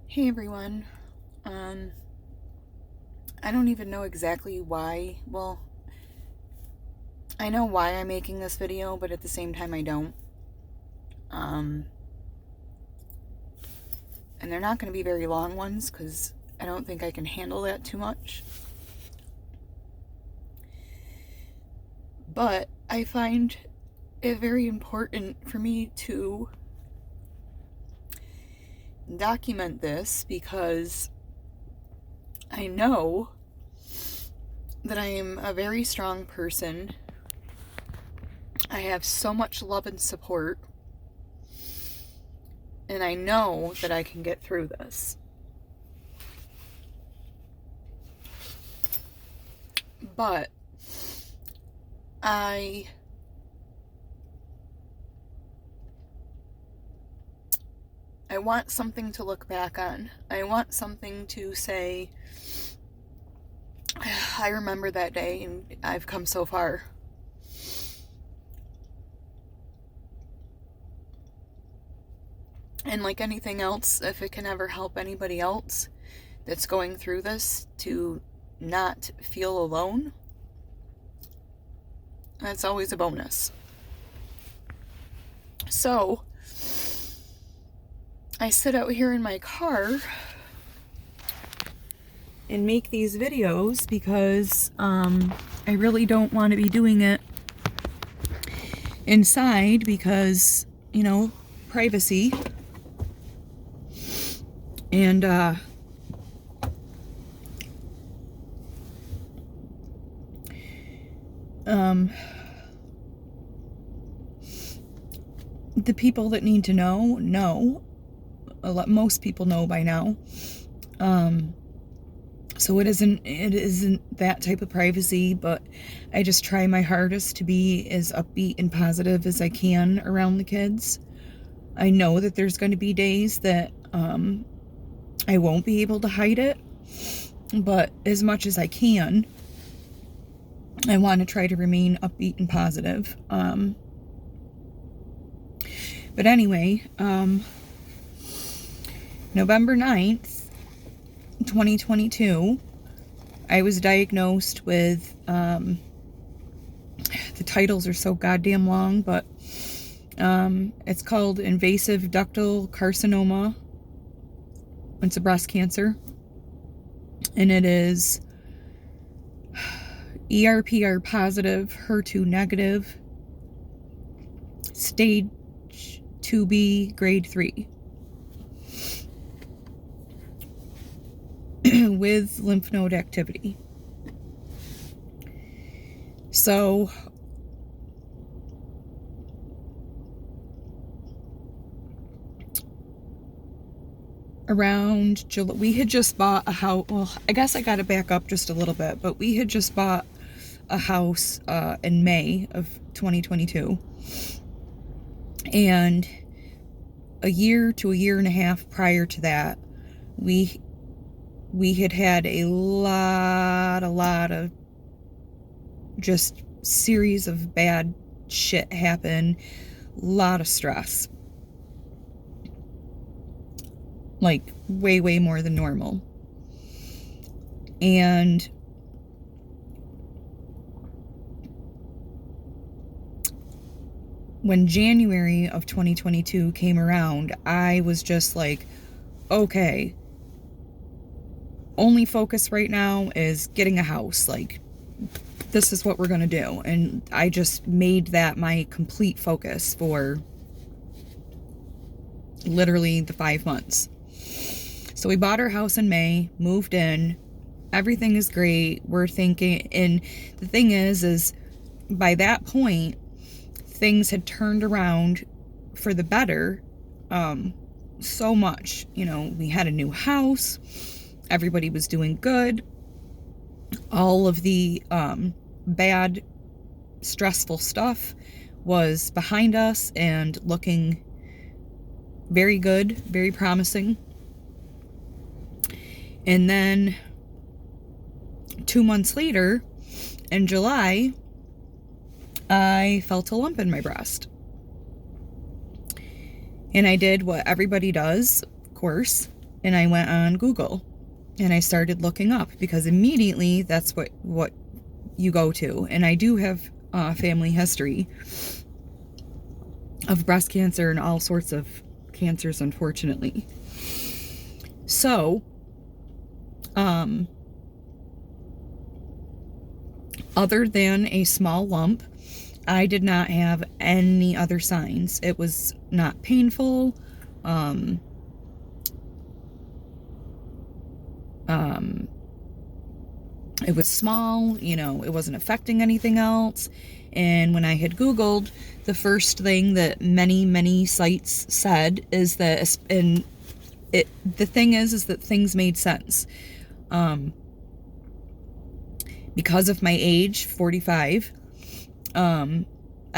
Hey everyone. I don't even know exactly why. Well, I know why I'm making this video, but at the same time I don't. And they're not going to be very long ones because I don't think I can handle that too much. But I find it very important for me to document this because I know that I am a very strong person. I have so much love and support, and I know that I can get through this. But I want something to look back on. I want something to say, I remember that day and I've come so far. And like anything else, if it can ever help anybody else that's going through this to not feel alone, that's always a bonus. So, I sit out here in my car and make these videos because I really don't want to be doing it inside because, you know, privacy. And the people that need to know. Most people know by now. So it isn't that type of privacy, but I just try my hardest to be as upbeat and positive as I can around the kids. I know that there's going to be days that I won't be able to hide it, but as much as I can, I want to try to remain upbeat and positive. But anyway, November 9th, 2022, I was diagnosed with, the titles are so goddamn long, but it's called invasive ductal carcinoma. It's a breast cancer, and it is ERPR positive, HER2 negative, stage 2B, grade 3, with lymph node activity. So around July, we had just bought a house. Well, I guess I got to back up just a little bit, but we had just bought a house in May of 2022. And a year to a year and a half prior to that, we had a lot of just series of bad shit happen, a lot of stress. Like way more than normal. And when January of 2022 came around, I was just like, okay, only focus right now is getting a house. Like, this is what we're gonna do. And I just made that my complete focus for literally the 5 months. So we bought our house in May, moved in, everything is great. We're thinking, and the thing is by that point, things had turned around for the better, so much. You know, we had a new house, everybody was doing good, all of the bad, stressful stuff was behind us and looking very good, very promising. And then 2 months later, in July, I felt a lump in my breast. And I did what everybody does, of course. and I went on Google and I started looking up, because immediately that's what you go to. And I do have family history of breast cancer and all sorts of cancers, unfortunately. So, other than a small lump, I did not have any other signs. It was not painful. It was small, it wasn't affecting anything else. And when I had Googled, the first thing that many sites said is that, and the thing is that things made sense. Because of my age, 45, I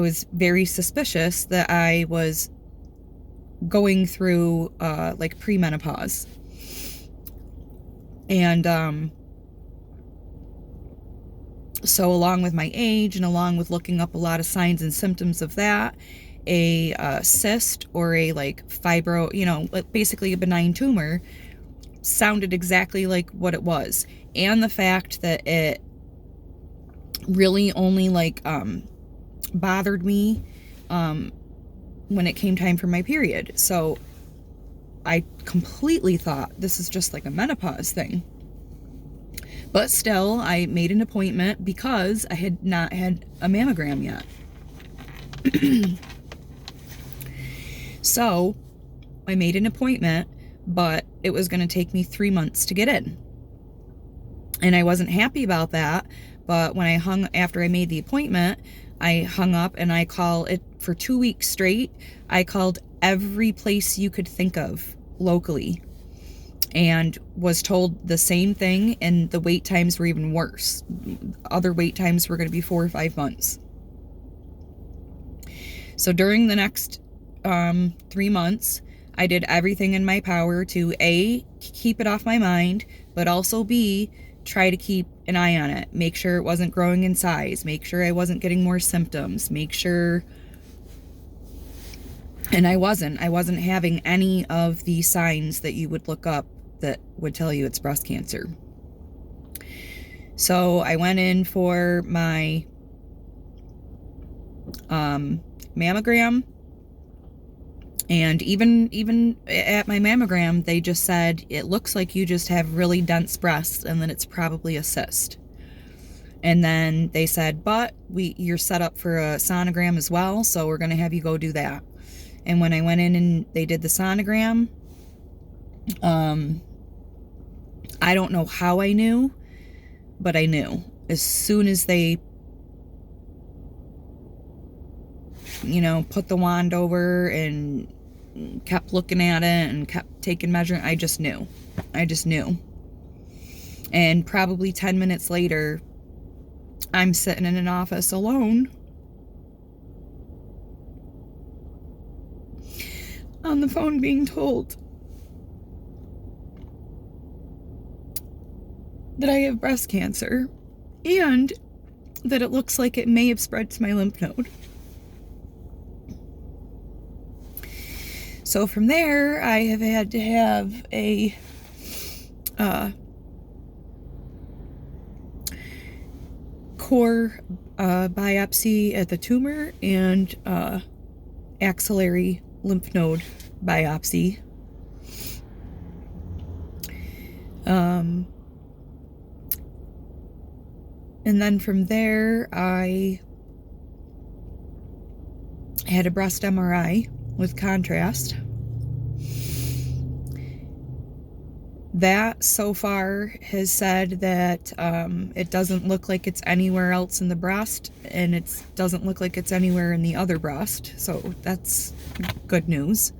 was very suspicious that I was going through like premenopause. And so along with my age and along with looking up a lot of signs and symptoms of that, a cyst or a like fibro, basically a benign tumor, sounded exactly like what it was. And the fact that it really only like bothered me when it came time for my period. So I completely thought this is just like a menopause thing. But still, I made an appointment because I had not had a mammogram yet. So I made an appointment, but it was going to take me 3 months to get in. And I wasn't happy about that. But when after I made the appointment, I hung up and I called it for 2 weeks straight. I called every place you could think of locally and was told the same thing, and the wait times were even worse. Other wait times were going to be 4 or 5 months. So during the next 3 months, I did everything in my power to A, keep it off my mind, but also B, try to keep an eye on it. Make sure it wasn't growing in size. Make sure I wasn't getting more symptoms. Make sure... And I wasn't having any of the signs that you would look up that would tell you it's breast cancer. So I went in for my mammogram, and even at my mammogram, they just said, it looks like you just have really dense breasts and then it's probably a cyst. And then they said, but you're set up for a sonogram as well, so we're going to have you go do that. And when I went in and they did the sonogram, I don't know how I knew, but I knew. As soon as they, put the wand over and kept looking at it and kept taking measurements, I just knew. And probably 10 minutes later, I'm sitting in an office alone, on the phone being told that I have breast cancer and that it looks like it may have spread to my lymph node. So from there, I have had to have a core biopsy at the tumor and axillary lymph node biopsy. And then from there, I had a breast MRI with contrast. That so far has said that it doesn't look like it's anywhere else in the breast, and it doesn't look like it's anywhere in the other breast, so that's good news.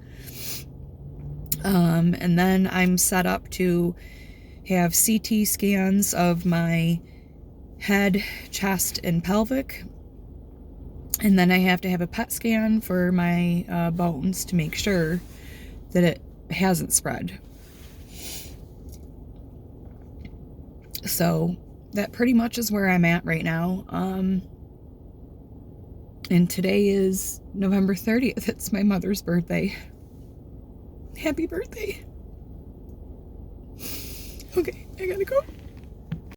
And then I'm set up to have CT scans of my head, chest, and pelvic. And then I have to have a PET scan for my bones to make sure that it hasn't spread. So that pretty much is where I'm at right now. And today is November 30th. It's my mother's birthday. Happy birthday. Okay, I gotta go.